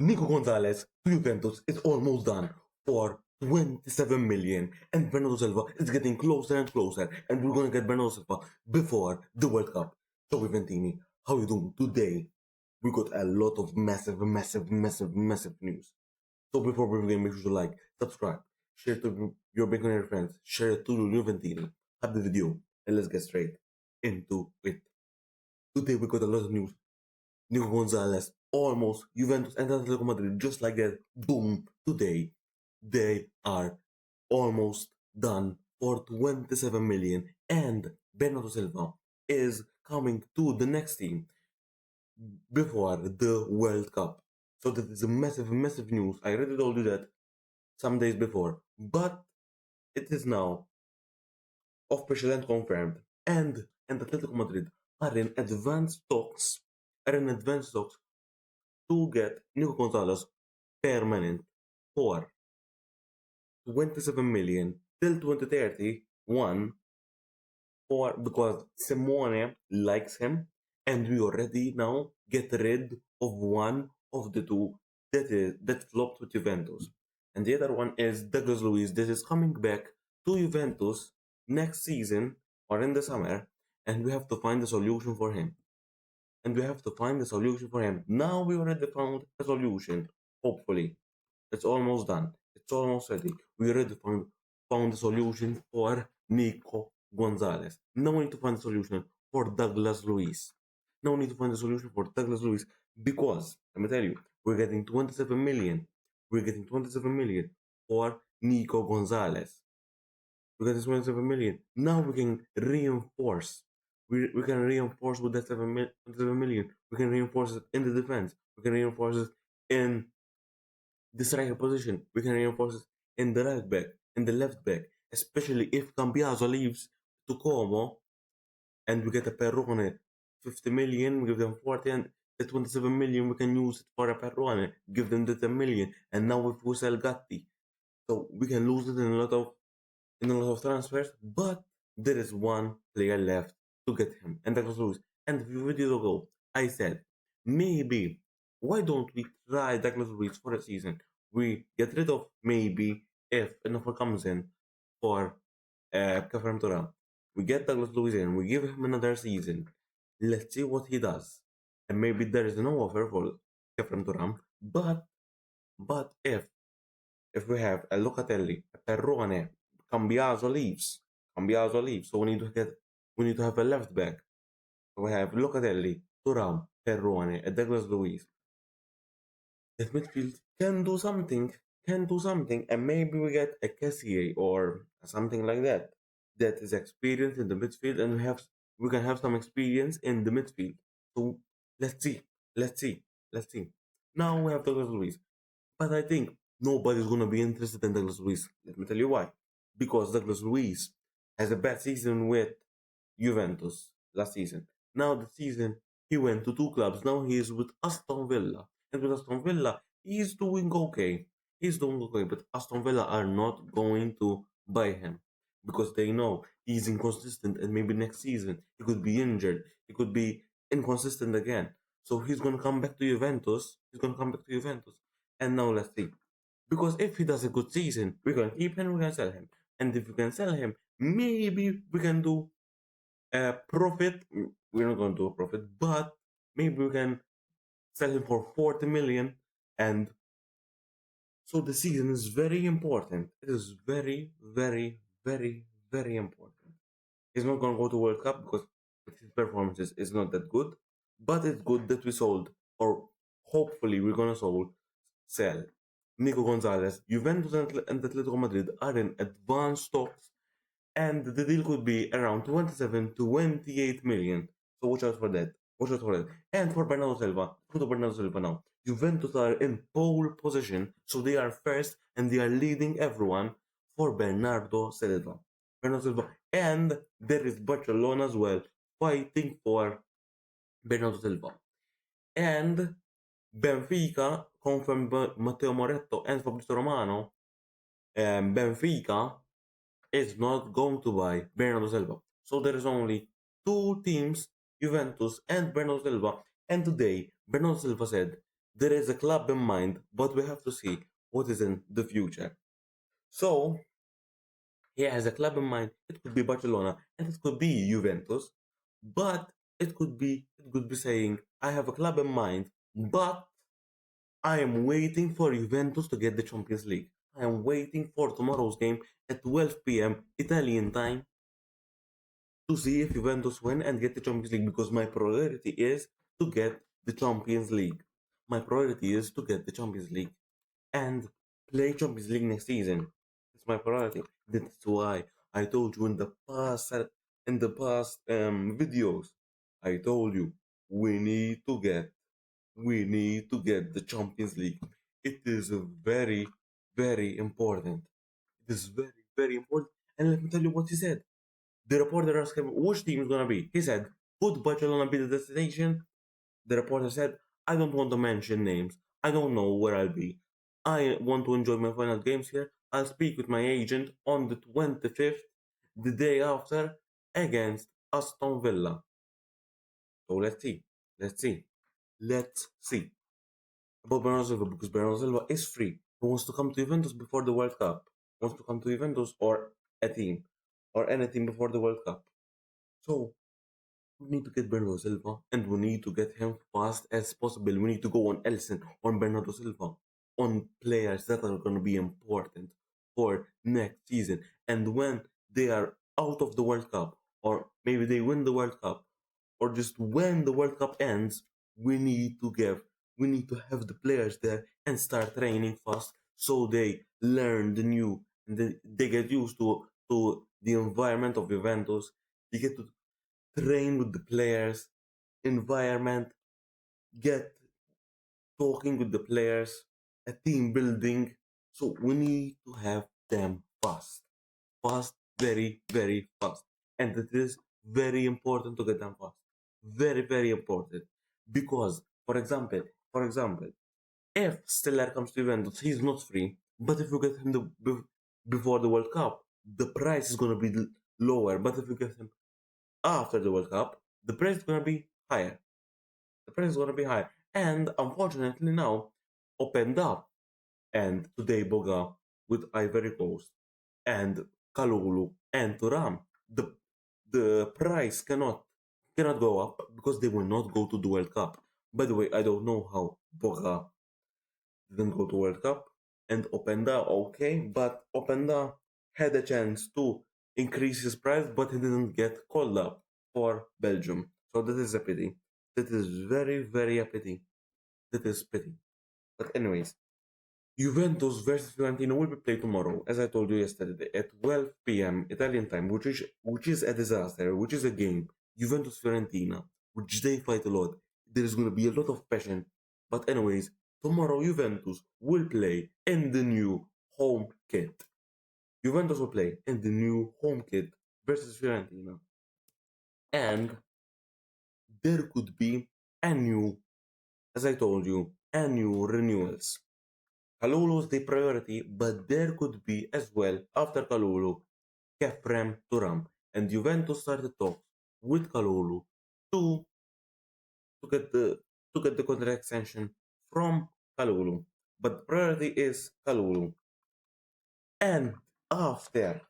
Nico Gonzalez to Juventus is almost done for 27 million, and Bernardo Silva is getting closer and closer, and we're gonna get Bernardo Silva before the World Cup. So Juventini, how you doing? Today we got a lot of massive news. So before we begin, make sure to like, subscribe, share it to your Bitcoin friends, share it to Juventini, have the video, and let's get straight into it. Today we got a lot of news. Nico Gonzalez, almost Juventus and Atletico Madrid, just like that. Boom! Today, they are almost done for 27 million, and Bernardo Silva is coming to the next team before the World Cup. So that is a massive news. I already told you that some days before, but it is now official and confirmed. And Atletico Madrid are in advanced talks. To get Nico Gonzalez permanent for 27 million till 2031 for because Simone likes him, and we already now get rid of one of the two that flopped with Juventus. And the other one is Douglas Luiz. This is coming back to Juventus next season or in the summer, and we have to find a solution for him. Now we already found a solution. Hopefully, it's almost done. It's almost ready. We already found a solution for Nico Gonzalez. Now we need to find a solution for Douglas Luiz. Because let me tell you, we're getting 27 million. For Nico Gonzalez. We got this 27 million. Now we can reinforce. We can reinforce with that 27 million. We can reinforce it in the defense. We can reinforce it in the striker position. We can reinforce it in the right back, in the left back. Especially if Cambiaso leaves to Como and we get a Perrone 50 million, we give them 40, and the 27 million we can use it for a Perrone, give them the 10 million. And now if we sell Gatti, so we can lose it in a lot of transfers, but there is one player left to get him, and that was Luiz. And a few videos ago, I said, maybe, why don't we try Douglas Luiz for a season? We get rid of maybe if an offer comes in for Kefrem Turam. We get Douglas Luiz in, we give him another season. Let's see what he does. And maybe there is no offer for Kefrem Turam, but if we have a Locatelli, a Perrone, Cambiaso leaves, so we need to have a left back. So we have Locatelli, Thuram, Perrone, and Douglas Luiz. That midfield can do something, and maybe we get a Cassier or something like that. That is experienced in the midfield, and we can have some experience in the midfield. So let's see. Now we have Douglas Luiz, but I think nobody's gonna be interested in Douglas Luiz. Let me tell you why. Because Douglas Luiz has a bad season with Juventus last season. Now the season he went to two clubs. Now he is with Aston Villa. And with Aston Villa, he's doing okay. But Aston Villa are not going to buy him because they know he's inconsistent, and maybe next season he could be injured. He could be inconsistent again. So he's gonna come back to Juventus. And now let's see. Because if he does a good season, we can keep him, we can sell him. And if we can sell him, maybe we can do a profit. We're not going to do a profit, but maybe we can sell him for 40 million. And so the season is very important. It is very important. He's not going to go to World Cup because his performances is not that good, but it's good that we sold, or hopefully we're going to sell Nico Gonzalez. Juventus and Atletico Madrid are in advanced talks, and the deal could be around 27 to 28 million. So watch out for that. And for Bernardo Silva now. Juventus are in pole position, so they are first and they are leading everyone for Bernardo Silva. And there is Barcelona as well fighting for Bernardo Silva. And Benfica confirmed Matteo Moretto and Fabrizio Romano. Benfica is not going to buy Bernardo Silva. So there is only two teams, Juventus and Bernardo Silva. And today, Bernardo Silva said There is a club in mind, but we have to see what is in the future. So he has a club in mind. It could be Barcelona and it could be Juventus, but it could be saying, I have a club in mind, but I am waiting for Juventus to get the Champions League. I am waiting for tomorrow's game at 12 p.m. Italian time to see if Juventus win and get the Champions League, because my priority is to get the Champions League. My priority is to get the Champions League and play Champions League next season. It's my priority. That's why I told you in the past videos. I told you we need to get the Champions League. It is very, very important. It is very, very important. And let me tell you what he said. The reporter asked him which team is gonna be. He said, "Could Barcelona be the destination?" The reporter said, "I don't want to mention names. I don't know where I'll be. I want to enjoy my final games here. I'll speak with my agent on the 25th, the day after, against Aston Villa." So let's see. Let's see. Let's see. About Bernardo Silva, because Bernardo Silva is free. He wants to come to Juventus before the World Cup. He wants to come to Juventus or a team or any team before the World Cup. So we need to get Bernardo Silva and we need to get him fast as possible. We need to go on Ellison, on Bernardo Silva, on players that are going to be important for next season. And when they are out of the World Cup, or maybe they win the World Cup, or just when the World Cup ends, we need to have the players there and start training fast so they learn the new and they get used to the environment of Juventus. They get to train with the players, environment, get talking with the players, a team building. So we need to have them fast, very, very fast. And it is very important to get them fast. Very, very important. Because, for example, if Stellar comes to Juventus, he's not free. But if you get him before the World Cup, the price is going to be lower. But if you get him after the World Cup, the price is going to be higher. The price is going to be higher. And unfortunately now, opened up. And today Boga with Ivory Coast and Kalulu and Turam, the price cannot go up because they will not go to the World Cup. By the way, I don't know how Boga didn't go to World Cup and Openda, okay, but Openda had a chance to increase his price, but he didn't get called up for Belgium. So that is a pity. That is very, very a pity. That is pity. But anyways, Juventus versus Fiorentina will be played tomorrow, as I told you yesterday, at 12 p.m. Italian time, which is a disaster, which is a game. Juventus Fiorentina, which they fight a lot. There is going to be a lot of passion. But anyways, tomorrow Juventus will play in the new home kit. Juventus will play in the new home kit versus Fiorentina. And there could be a new, as I told you, a new renewals. Kalulu is the priority, but there could be as well, after Kalulu, Kefrem Turam. And Juventus started talks with Kalulu to, to get the to get the contract extension from Kalulu. But priority is Kalulu. And after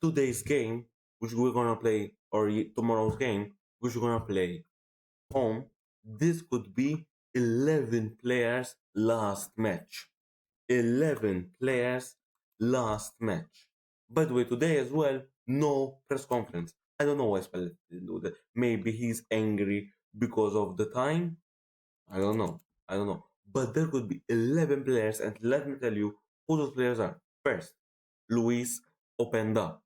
today's game, which we're gonna play, or tomorrow's game, which we're gonna play home, this could be 11 players last match. 11 players last match. By the way, today as well, no press conference. I don't know why Spalletti didn't do that. Maybe he's angry because of the time. I don't know. I don't know. But there could be 11 players, and let me tell you who those players are. First, Luiz Openda.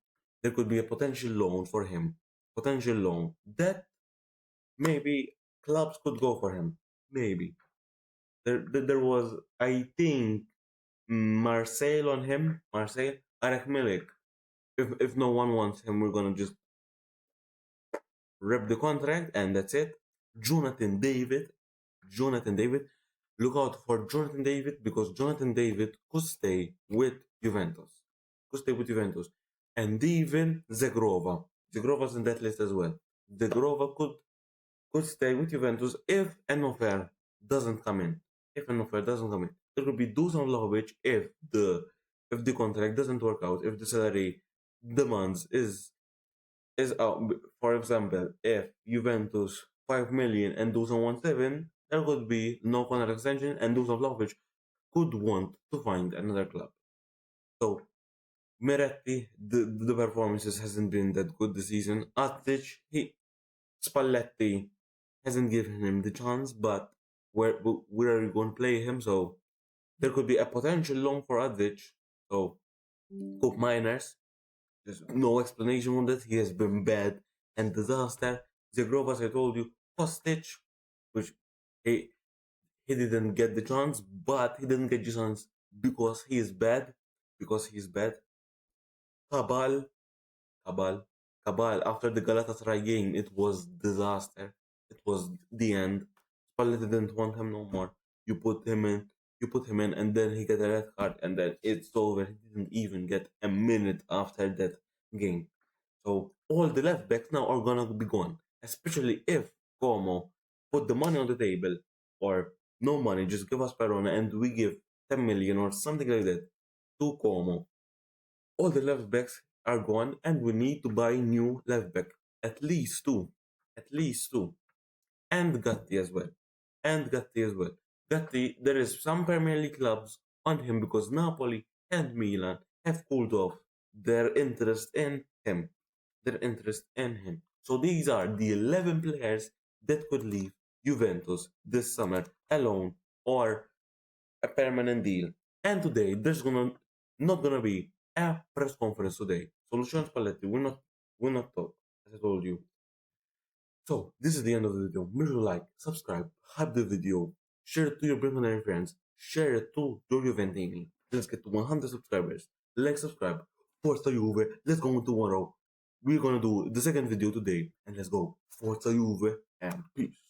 There could be a potential loan for him. Potential loan. That maybe clubs could go for him. Maybe. There was, I think, Marseille on him. Marseille. Arek Milik. If no one wants him, we're gonna just rip the contract and that's it. Jonathan David. Jonathan David. Look out for Jonathan David, because Jonathan David could stay with Juventus. Could stay with Juventus. And even Zegrova. Zegrova's in that list as well. Zegrova could stay with Juventus if an offer doesn't come in. if an offer doesn't come in. There could be Dusan Vlahovic if the contract doesn't work out, if the salary demands is out. For example, if Juventus 5 million and Dusan wants 7, there could be no contract extension, and Dusan Vlahovic could want to find another club. So Meretti, the performances hasn't been that good this season. Spalletti hasn't given him the chance, but where are you going to play him? So there could be a potential loan for Adic. So Cup Miners, there's no explanation on that. He has been bad and disaster. Zegrov, as I told you, Kostic, which he he didn't get the chance, but he didn't get the chance because he is bad. Because he's bad. Cabal, Cabal, Cabal. After the Galatasaray game, it was disaster. It was the end. Spalletti didn't want him no more. You put him in, and then he got a red card, and then it's over. He didn't even get a minute after that game. So all the left backs now are gonna be gone, especially if Como put the money on the table, or no money, just give us Perona and we give 10 million or something like that to Como. All the left backs are gone, and we need to buy new left back, at least two, and Gatti as well, Gatti, there is some Premier League clubs on him because Napoli and Milan have cooled off their interest in him. So these are the 11 players that could leave Juventus this summer alone or a permanent deal. And today there's not gonna be a press conference today. So Luciano Spalletti will not talk, as I told you. So this is the end of the video. Make sure to like, subscribe, hype the video, share it to your Bernardo friends, share it to your Juventini. Let's get to 100 subscribers. Like, subscribe, Forza Juve. Let's go on tomorrow. We're gonna do the second video today, and let's go. Forza Juve and peace.